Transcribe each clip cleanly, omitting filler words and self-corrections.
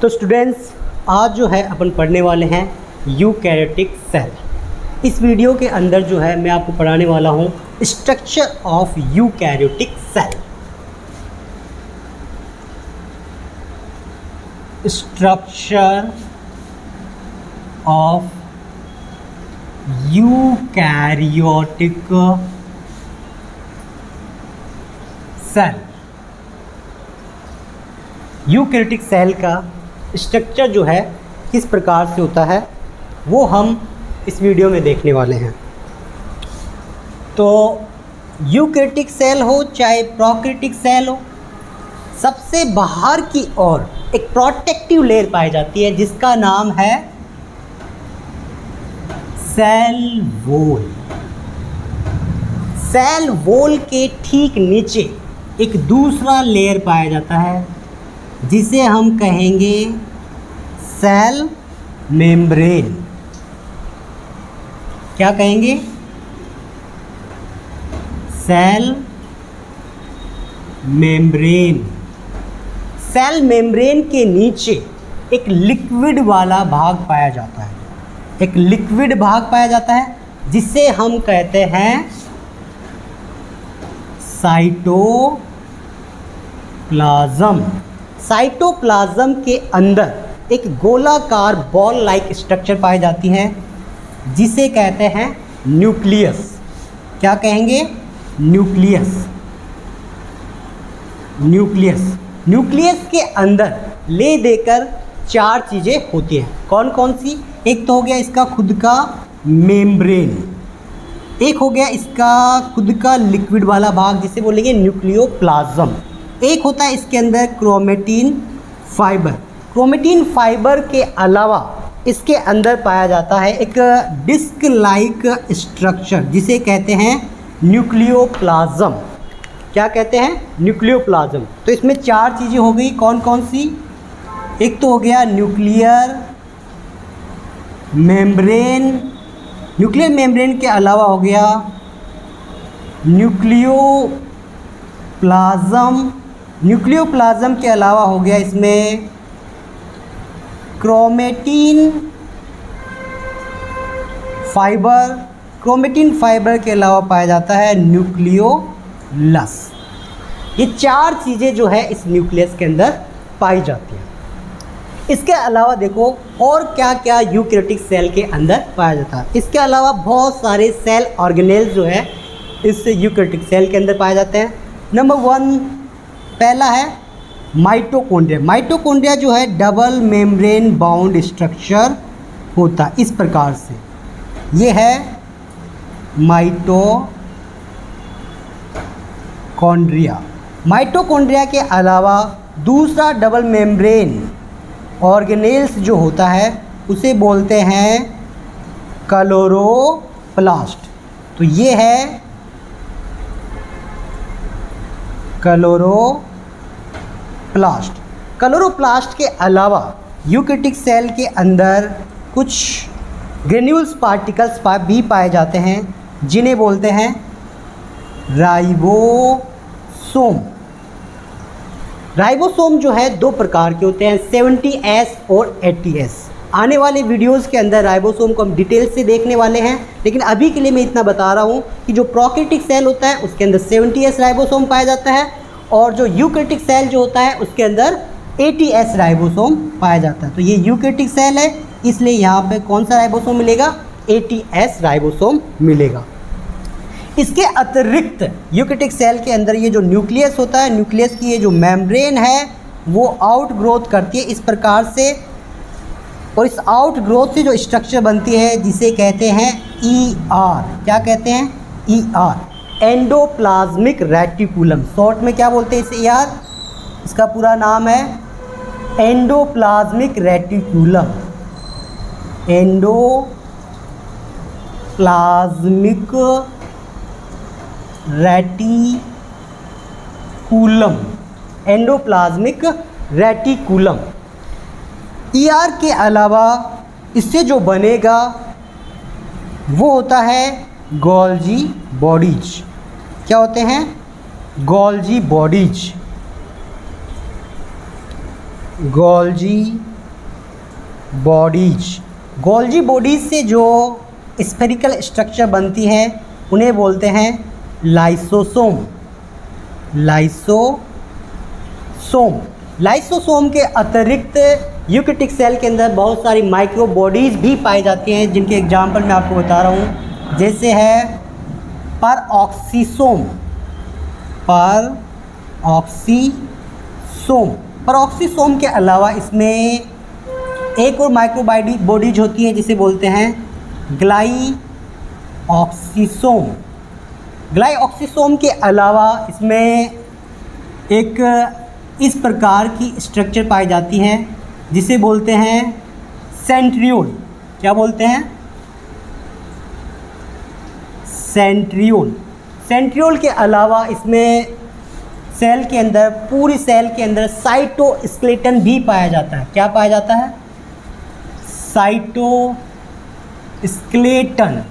तो स्टूडेंट्स, आज जो है अपन पढ़ने वाले हैं यूकैरियोटिक सेल। इस वीडियो के अंदर जो है मैं आपको पढ़ाने वाला हूँ structure of eukaryotic cell. Structure of eukaryotic cell. Eukaryotic cell का स्ट्रक्चर जो है किस प्रकार से होता है वो हम इस वीडियो में देखने वाले हैं। तो यूकैरियोटिक सेल हो चाहे प्रोकैरियोटिक सेल हो, सबसे बाहर की ओर एक प्रोटेक्टिव लेयर पाई जाती है जिसका नाम है सेल वॉल। सेल वॉल के ठीक नीचे एक दूसरा लेयर पाया जाता है जिसे हम कहेंगे सेल मेम्ब्रेन। क्या कहेंगे? Cell membrane. सेल मेम्ब्रेन के नीचे एक लिक्विड वाला भाग पाया जाता है, एक लिक्विड भाग पाया जाता है जिसे हम कहते हैं साइटोप्लाज्म। साइटोप्लाज्म के अंदर एक गोलाकार बॉल लाइक स्ट्रक्चर पाई जाती है जिसे कहते हैं न्यूक्लियस। क्या कहेंगे? न्यूक्लियस। न्यूक्लियस न्यूक्लियस के अंदर ले देकर चार चीज़ें होती हैं। कौन कौन सी? एक तो हो गया इसका खुद का मेम्ब्रेन, एक हो गया इसका खुद का लिक्विड वाला भाग जिसे बोलेंगे न्यूक्लियोप्लाज्म, एक होता है इसके अंदर क्रोमेटिन फाइबर। क्रोमेटिन फाइबर के अलावा इसके अंदर पाया जाता है एक डिस्क लाइक स्ट्रक्चर जिसे कहते हैं न्यूक्लियोप्लाज्म। क्या कहते हैं? न्यूक्लियोप्लाज्म। तो इसमें चार चीज़ें हो गई। कौन कौन सी? एक तो हो गया न्यूक्लियर मेम्ब्रेन, न्यूक्लियर मेम्ब्रेन के अलावा हो गया न्यूक्लियोप्लाज्म, न्यूक्लियोप्लाज्म के अलावा हो गया इसमें क्रोमेटिन फाइबर, क्रोमेटिन फाइबर के अलावा पाया जाता है न्यूक्लियोलस। ये चार चीज़ें जो है इस न्यूक्लियस के अंदर पाई जाती हैं। इसके अलावा देखो और क्या क्या यूकैरियोटिक सेल के अंदर पाया जाता है। इसके अलावा बहुत सारे सेल ऑर्गेनेल्स जो है इस यूकैरियोटिक सेल के अंदर पाए जाते हैं। नंबर वन पहला है माइटोकॉन्ड्रिया। माइटोकॉन्ड्रिया जो है डबल मेम्ब्रेन बाउंड स्ट्रक्चर होता है इस प्रकार से। ये है माइटोकॉन्ड्रिया। माइटोकॉन्ड्रिया के अलावा दूसरा डबल मेम्ब्रेन ऑर्गेनेल्स जो होता है उसे बोलते हैं क्लोरोप्लास्ट। तो ये है क्लोरोप्लास्ट। क्लोरोप्लास्ट के अलावा यूकैरियोटिक सेल के अंदर कुछ ग्रेन्यूल्स पार्टिकल्स भी पाए जाते हैं जिन्हें बोलते हैं राइबोसोम। राइबोसोम जो है दो प्रकार के होते हैं, 70S और 80S। आने वाले वीडियोस के अंदर राइबोसोम को हम डिटेल से देखने वाले हैं, लेकिन अभी के लिए मैं इतना बता रहा हूँ कि जो प्रोकैरियोटिक सेल होता है उसके अंदर 70S राइबोसोम पाया जाता है और जो यूकैरियोटिक सेल जो होता है उसके अंदर 80S राइबोसोम पाया जाता है। तो ये यूकैरियोटिक सेल है इसलिए यहाँ पे कौन सा राइबोसोम मिलेगा? 80S राइबोसोम मिलेगा। इसके अतिरिक्त यूकैरियोटिक सेल के अंदर ये जो न्यूक्लियस होता है, न्यूक्लियस की ये जो मेम्ब्रेन है वो आउट ग्रोथ करती है इस प्रकार से, और इस आउट ग्रोथ से जो स्ट्रक्चर बनती है जिसे कहते हैं ER। क्या कहते हैं? ER, endoplasmic reticulum. शॉर्ट में क्या बोलते हैं इसे? ER। इसका पूरा नाम है endoplasmic reticulum. Endoplasmic reticulum, endoplasmic reticulum. ER के अलावा इससे जो बनेगा वो होता है गोल्जी बॉडीज। क्या होते हैं? Golgi bodies. Golgi bodies. Golgi bodies से जो स्फेरिकल स्ट्रक्चर बनती है उन्हें बोलते हैं लाइसोसोम। लाइसोसोम के अतिरिक्त यूकेरियोटिक सेल के अंदर बहुत सारी माइक्रो बॉडीज़ भी पाई जाती हैं, जिनके एग्जाम्पल मैं आपको बता रहा हूँ। जैसे है परऑक्सीसोम के अलावा इसमें एक और माइक्रो बॉडीज होती है जिसे बोलते हैं ग्लाइऑक्सीसोम के अलावा इसमें एक इस प्रकार की स्ट्रक्चर पाई जाती है जिसे बोलते हैं सेंट्रियोल। क्या बोलते हैं? सेंट्रियोल के अलावा इसमें पूरी सेल के अंदर साइटोस्केलेटन भी पाया जाता है। क्या पाया जाता है? साइटोस्केलेटन।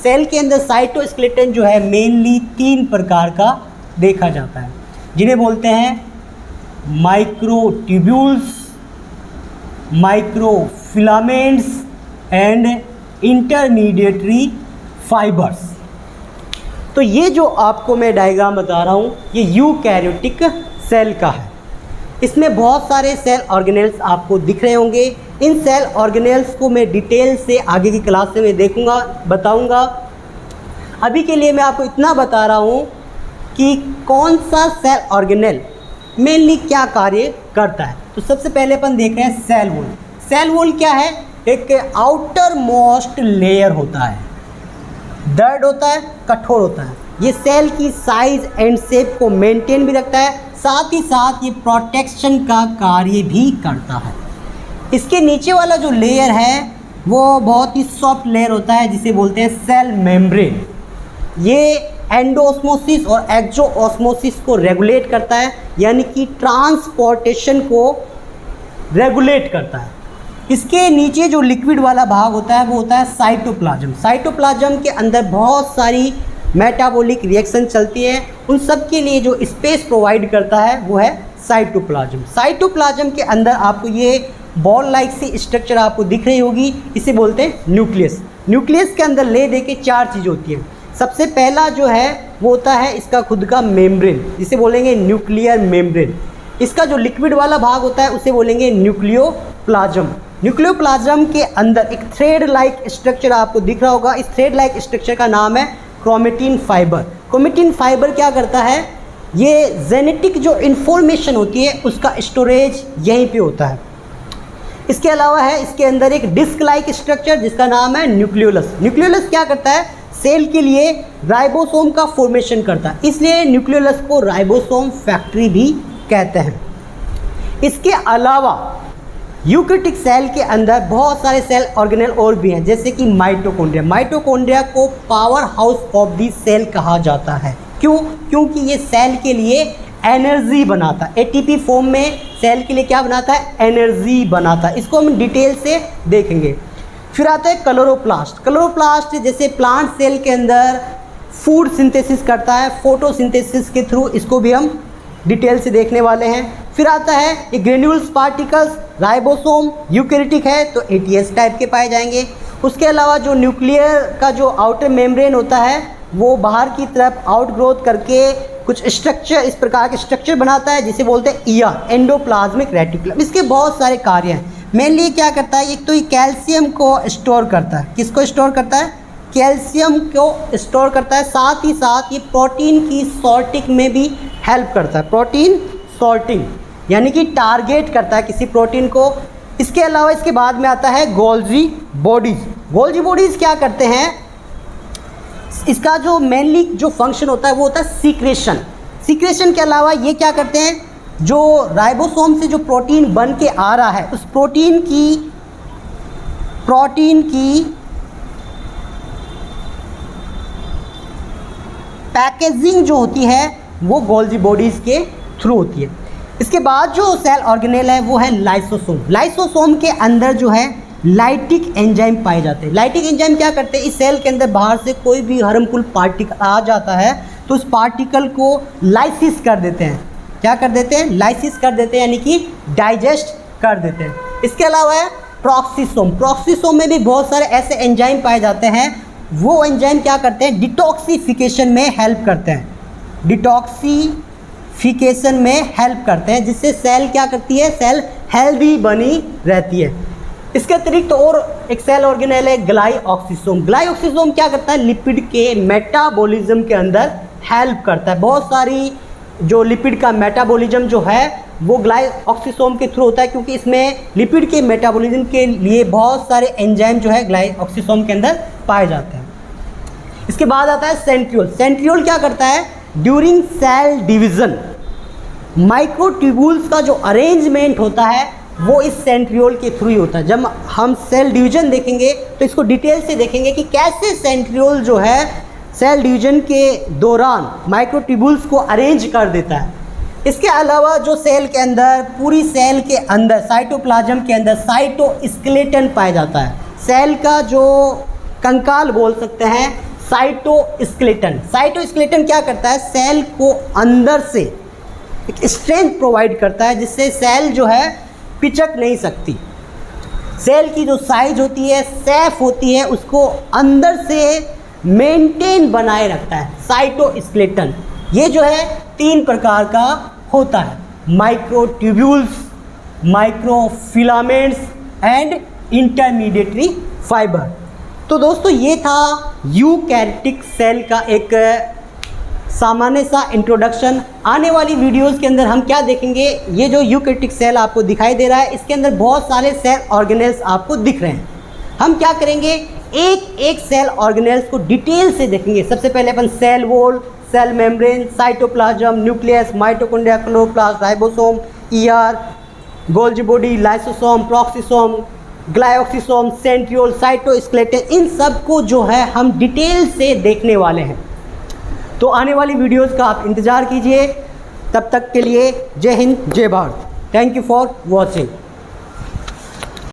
सेल के अंदर साइटोस्केलेटन जो है मेनली 3 प्रकार का देखा जाता है, जिन्हें बोलते हैं microtubules, microfilaments and intermediary fibres. तो ये जो आपको मैं डायग्राम बता रहा हूँ ये यूकैरियोटिक सेल का है। इसमें बहुत सारे सेल ऑर्गेनेल्स आपको दिख रहे होंगे। इन सेल ऑर्गेनेल्स को मैं डिटेल से आगे की क्लास में बताऊंगा। अभी के लिए मैं आपको इतना बता रहा हूँ कि कौन सा सेल ऑर्गेनेल मेनली क्या कार्य करता है। तो सबसे पहले अपन देख रहे हैं सेल वॉल। सेल वॉल क्या है? एक आउटर मोस्ट लेयर होता है, दृढ़ होता है, कठोर होता है। ये सेल की साइज एंड शेप को मेंटेन भी रखता है, साथ ही साथ ये प्रोटेक्शन का कार्य भी करता है। इसके नीचे वाला जो लेयर है वो बहुत ही सॉफ्ट लेयर होता है जिसे बोलते हैं सेल मेम्ब्रेन। ये एंडोऑस्मोसिस और एक्सोऑस्मोसिस को रेगुलेट करता है, यानी कि ट्रांसपोर्टेशन को रेगुलेट करता है। इसके नीचे जो लिक्विड वाला भाग होता है वो होता है साइटोप्लाज्म। साइटोप्लाज्म के अंदर बहुत सारी मेटाबॉलिक रिएक्शन चलती है, उन सब के लिए जो स्पेस प्रोवाइड करता है वो है साइटोप्लाज्म। साइटोप्लाज्म के अंदर आपको ये बॉल लाइक सी स्ट्रक्चर आपको दिख रही होगी, इसे बोलते हैं न्यूक्लियस। न्यूक्लियस के अंदर ले दे के 4 चीज़ होती हैं। सबसे पहला जो है वो होता है इसका खुद का मेम्ब्रेन, जिसे बोलेंगे न्यूक्लियर मेम्ब्रेन। इसका जो लिक्विड वाला भाग होता है उसे बोलेंगे न्यूक्लियोप्लाज्म। न्यूक्लियोप्लाज्म के अंदर एक थ्रेड लाइक स्ट्रक्चर आपको दिख रहा होगा। इस थ्रेड लाइक स्ट्रक्चर का नाम है क्रोमेटिन फाइबर। क्रोमेटिन फाइबर क्या करता है? ये जेनेटिक जो इन्फॉर्मेशन होती है उसका स्टोरेज यहीं पे होता है। इसके अलावा है इसके अंदर एक डिस्क लाइक स्ट्रक्चर जिसका नाम है न्यूक्लियोलस। न्यूक्लियोलस क्या करता है? सेल के लिए राइबोसोम का फॉर्मेशन करता है, इसलिए न्यूक्लियोलस को राइबोसोम फैक्ट्री भी कहते हैं। इसके अलावा यूकैरियोटिक सेल के अंदर बहुत सारे सेल ऑर्गेनेल और भी हैं, जैसे कि माइटोकॉन्ड्रिया। माइटोकॉन्ड्रिया को power house of the cell कहा जाता है। क्यों? क्योंकि ये सेल के लिए एनर्जी बनाता है। एटीपी फॉर्म में सेल के लिए क्या बनाता है? एनर्जी बनाता है। इसको हम डिटेल से देखेंगे। फिर आता है क्लोरोप्लास्ट। क्लोरोप्लास्ट जैसे प्लांट सेल के अंदर फूड सिंथेसिस करता है, फोटोसिंथेसिस के थ्रू, इसको भी हम डिटेल से देखने वाले हैं। फिर आता है ये ग्रेन्यूल्स पार्टिकल्स। राइबोसोम यूकैरियोटिक है तो ATS टाइप के पाए जाएंगे। उसके अलावा जो न्यूक्लियर का जो आउटर मेम्ब्रेन होता है वो बाहर की तरफ आउटग्रोथ करके कुछ स्ट्रक्चर, इस प्रकार के स्ट्रक्चर बनाता है जिसे बोलते हैं ER, एंडोप्लाज्मिक रेटिकुलम। इसके बहुत सारे कार्य हैं। मेनली क्या करता है? एक तो ये कैल्शियम को स्टोर करता है। किसको स्टोर करता है? कैल्शियम को स्टोर करता है। साथ ही साथ ये प्रोटीन की सॉर्टिंग में भी हेल्प करता है। प्रोटीन सॉर्टिंग यानी कि टारगेट करता है किसी प्रोटीन को। इसके अलावा इसके बाद में आता है गोल्जी बॉडीज़। गोल्जी बॉडीज़ क्या करते हैं? इसका जो मेनली जो फंक्शन होता है वो होता है सीक्रेशन। सीक्रेशन के अलावा ये क्या करते हैं? जो राइबोसोम से जो प्रोटीन बन के आ रहा है उस प्रोटीन की पैकेजिंग जो होती है वो गोल्जी बॉडीज़ के थ्रू होती है। इसके बाद जो सेल ऑर्गेनेल है वो है लाइसोसोम। लाइसोसोम के अंदर जो है लाइटिक एंजाइम पाए जाते हैं। लाइटिक एंजाइम क्या करते हैं? इस सेल के अंदर बाहर से कोई भी हार्मफुल पार्टिकल आ जाता है तो उस पार्टिकल को लाइसिस कर देते हैं। क्या कर देते हैं? लाइसिस कर देते हैं, यानी कि डाइजेस्ट कर देते हैं। इसके अलावा है प्रॉक्सीसोम। प्रॉक्सीसोम में भी बहुत सारे ऐसे एंजाइम पाए जाते हैं, वो एंजाइम क्या करते हैं, डिटॉक्सिफिकेशन में हेल्प करते हैं, डिटॉक्सिफिकेशन में हेल्प करते हैं, जिससे सेल क्या करती है, सेल हेल्दी बनी रहती है। इसके अतिरिक्त तो और एक सेल ऑर्गेनेल है ग्लाइऑक्सीसोम। ग्लाइऑक्सीसोम क्या करता है, लिपिड के मेटाबॉलिज्म के अंदर हेल्प करता है। बहुत सारी जो लिपिड का मेटाबॉलिज्म जो है वो ग्लाइऑक्सीसोम के थ्रू होता है, क्योंकि इसमें लिपिड के मेटाबॉलिज्म के लिए बहुत सारे एंजाइम जो है ग्लाइऑक्सीसोम के अंदर पाए जाते हैं। इसके बाद आता है सेंट्रियोल। सेंट्रियोल क्या करता है, ड्यूरिंग सेल डिवीज़न माइक्रोट्यूब्यूल्स का जो अरेंजमेंट होता है वो इस सेंट्रियोल के थ्रू ही होता है। जब हम सेल डिवीजन देखेंगे तो इसको डिटेल से देखेंगे कि कैसे सेंट्रियोल जो है सेल डिवीजन के दौरान माइक्रोट्यूब्यूल्स को अरेंज कर देता है। इसके अलावा जो सेल के अंदर, पूरी सेल के अंदर साइटोप्लाज्म के अंदर साइटोस्केलेटन पाया जाता है। सेल का जो कंकाल बोल सकते हैं साइटोस्केलेटन। साइटोस्केलेटन क्या करता है, सेल को अंदर से एक स्ट्रेंथ प्रोवाइड करता है, जिससे सेल जो है पिचक नहीं सकती। सेल की जो साइज होती है, सेफ होती है, उसको अंदर से मेंटेन बनाए रखता है साइटोस्केलेटन। ये जो है 3 प्रकार का होता है, microtubules, microfilaments and intermediary fibre. तो दोस्तों ये था यूकैरियोटिक सेल का एक सामान्य सा इंट्रोडक्शन। आने वाली वीडियोस के अंदर हम क्या देखेंगे, ये जो यूकैरियोटिक सेल आपको दिखाई दे रहा है, इसके अंदर बहुत सारे सेल ऑर्गेनेल्स आपको दिख रहे हैं। हम क्या करेंगे, एक एक सेल ऑर्गेनेल्स को डिटेल से देखेंगे। सबसे पहले अपन cell wall, cell membrane, cytoplasm, nucleus, mitochondria, chloroplast, ribosome, ER, Golgi body, lysosome, peroxisome, glyoxysome, centriole, cytoskeleton, इन सब को जो है हम डिटेल से देखने वाले हैं। तो आने वाली वीडियोस का आप इंतज़ार कीजिए। तब तक के लिए जय हिंद, जय Bharat. Thank you for watching.